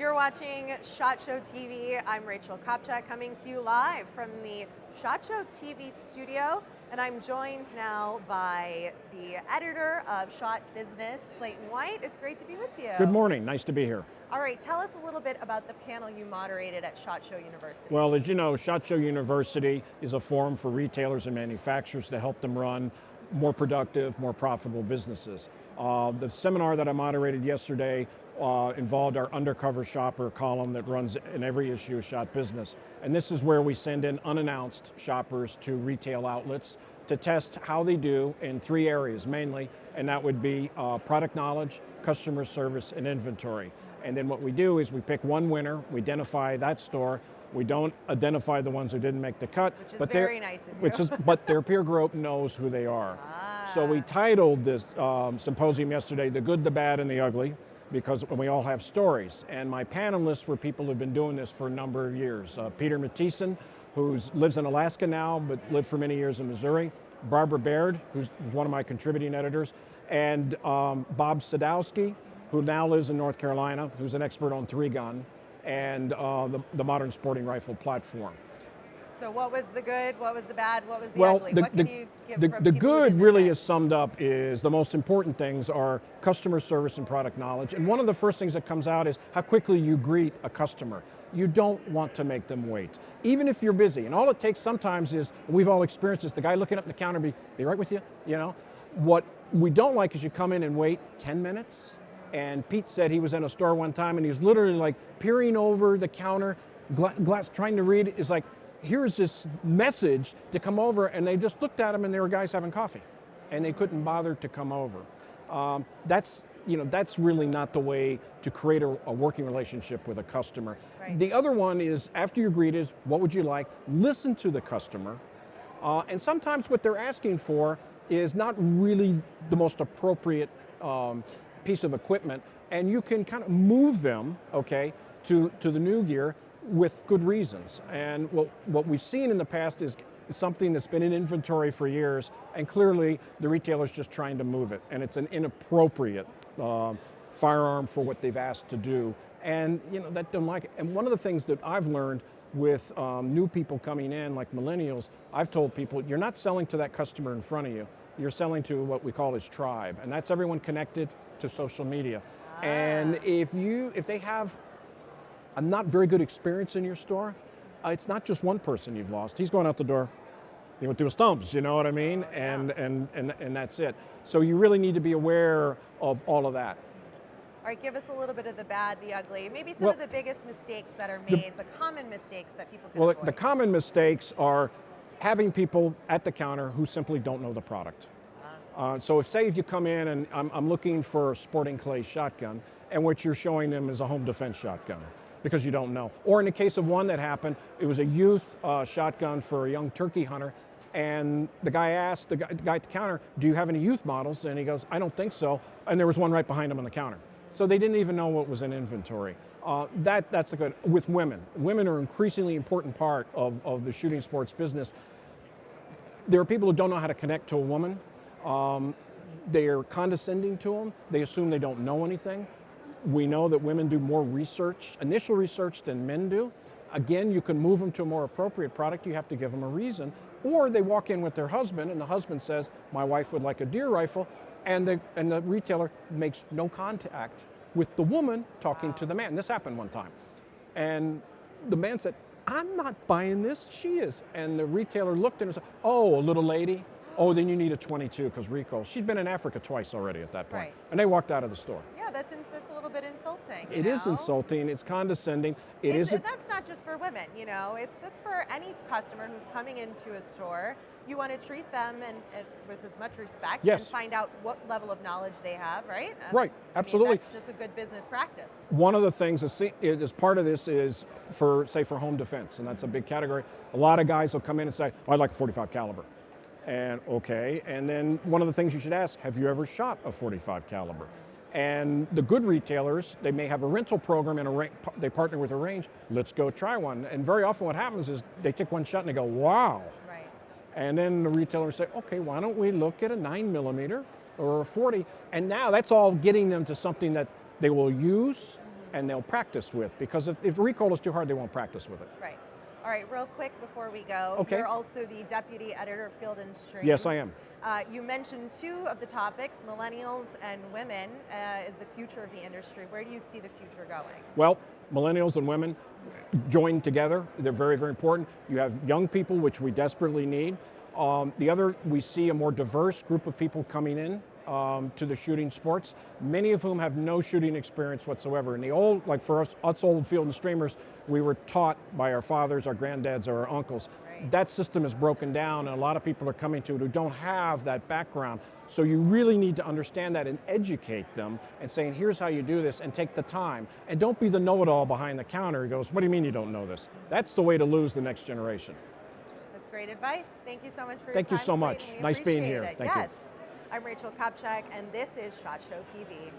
You're watching SHOT Show TV. I'm Rachel Kopchak, coming to you live from the SHOT Show TV studio, and I'm joined now by the editor of SHOT Business, Slaton White. It's great to be with you. Good morning, nice to be here. All right, tell us a little bit about the panel you moderated at SHOT Show University. Well, as you know, SHOT Show University is a forum for retailers and manufacturers to help them run more productive, more profitable businesses. The seminar that I moderated yesterday involved our Undercover Shopper column that runs in every issue of SHOT Business. And this is where we send in unannounced shoppers to retail outlets to test how they do in three areas mainly, and that would be product knowledge, customer service, and inventory. And then what we do is we pick one winner, we identify that store. We don't identify the ones who didn't make the cut. Which is very nice of you. But their peer group knows who they are. So we titled this symposium yesterday, The Good, the Bad, and the Ugly, because we all have stories. And my panelists were people who've been doing this for a number of years. Peter Matthiesen, who lives in Alaska now, but lived for many years in Missouri. Barbara Baird, who's one of my contributing editors. And Bob Sadowski, who now lives in North Carolina, who's an expert on three-gun and the modern sporting rifle platform. So what was the good, what was the bad, what was the ugly? What can you give from the people who good didn't really attend? is summed up is the most important things are customer service and product knowledge. And one of the first things that comes out is how quickly you greet a customer. You don't want to make them wait, even if you're busy. And all it takes sometimes is, we've all experienced this, the guy looking up the counter, be right with you, you know? What we don't like is you come in and wait 10 minutes. And Pete said he was in a store one time and he was literally like peering over the counter, glass, trying to read. It's like, here's this message to come over, and they just looked at him and there were guys having coffee and they couldn't bother to come over. That's really not the way to create a working relationship with a customer. Right. The other one is, after you're greeted, what would you like? Listen to the customer. And sometimes what they're asking for is not really the most appropriate piece of equipment, and you can kind of move them, okay, to the new gear with good reasons. And what we've seen in the past is something that's been in inventory for years, and clearly the retailer's just trying to move it, and it's an inappropriate firearm for what they've asked to do, and that don't like it. And one of the things that I've learned with new people coming in, like millennials, I've told people, you're not selling to that customer in front of you, you're selling to what we call his tribe, and that's everyone connected to social media. And if they have a not very good experience in your store, it's not just one person you've lost. He's going out the door, he went through his thumbs, you know what I mean? And that's it. So you really need to be aware of all of that. All right, give us a little bit of the bad, the ugly, maybe some of the biggest mistakes that are made, the common mistakes that people can avoid. The common mistakes are having people at the counter who simply don't know the product. So if you come in and I'm looking for a sporting clay shotgun, and what you're showing them is a home defense shotgun, because you don't know. Or in the case of one that happened, it was a youth shotgun for a young turkey hunter, and the guy asked the guy at the counter, do you have any youth models? And he goes, I don't think so. And there was one right behind him on the counter. So they didn't even know what was in inventory. That's a good. With women. Women are an increasingly important part of the shooting sports business. There are people who don't know how to connect to a woman. They are condescending to them. They assume they don't know anything. We know that women do more research, initial research, than men do. Again, you can move them to a more appropriate product. You have to give them a reason. Or they walk in with their husband, and the husband says, my wife would like a deer rifle, and the retailer makes no contact with the woman talking to the man. This happened one time. And the man said, I'm not buying this, she is. And the retailer looked at her and said, oh, a little lady? Oh, then you need a 22 because recoil. She'd been in Africa twice already at that point. Right. And they walked out of the store. Yeah, that's a little bit insulting. It is insulting, it's condescending. That's not just for women, it's for any customer who's coming into a store. You want to treat them and with as much respect, yes, and find out what level of knowledge they have, right? Right, absolutely. That's just a good business practice. One of the things as part of this is for home defense, and that's a big category. A lot of guys will come in and say, I'd like a 45 caliber. And okay, and then one of the things you should ask, have you ever shot a 45 caliber? And the good retailers, they may have a rental program and they partner with a range, let's go try one. And very often what happens is they take one shot and they go, wow. Right. And then the retailer will say, okay, why don't we look at a 9mm or a 40? And now that's all getting them to something that they will use and they'll practice with, because if recoil is too hard, they won't practice with it. Right. All right, real quick before we go, Okay. You're also the Deputy Editor of Field and Stream. Yes, I am. You mentioned two of the topics, millennials and women, is the future of the industry. Where do you see the future going? Well, millennials and women joined together. They're very, very important. You have young people, which we desperately need. The other, we see a more diverse group of people coming in to the shooting sports, many of whom have no shooting experience whatsoever. In the old, like for us old field and streamers, we were taught by our fathers, our granddads, or our uncles. Right. That system is broken down, and a lot of people are coming to it who don't have that background. So you really need to understand that and educate them and saying, here's how you do this, and take the time. And don't be the know-it-all behind the counter who goes, what do you mean you don't know this? That's the way to lose the next generation. That's great advice. Thank you so much for your time. Thank you so much. Slaton. We Nice being appreciate here. it. Thank you. Yes. I'm Rachel Kopchak, and this is SHOT Show TV.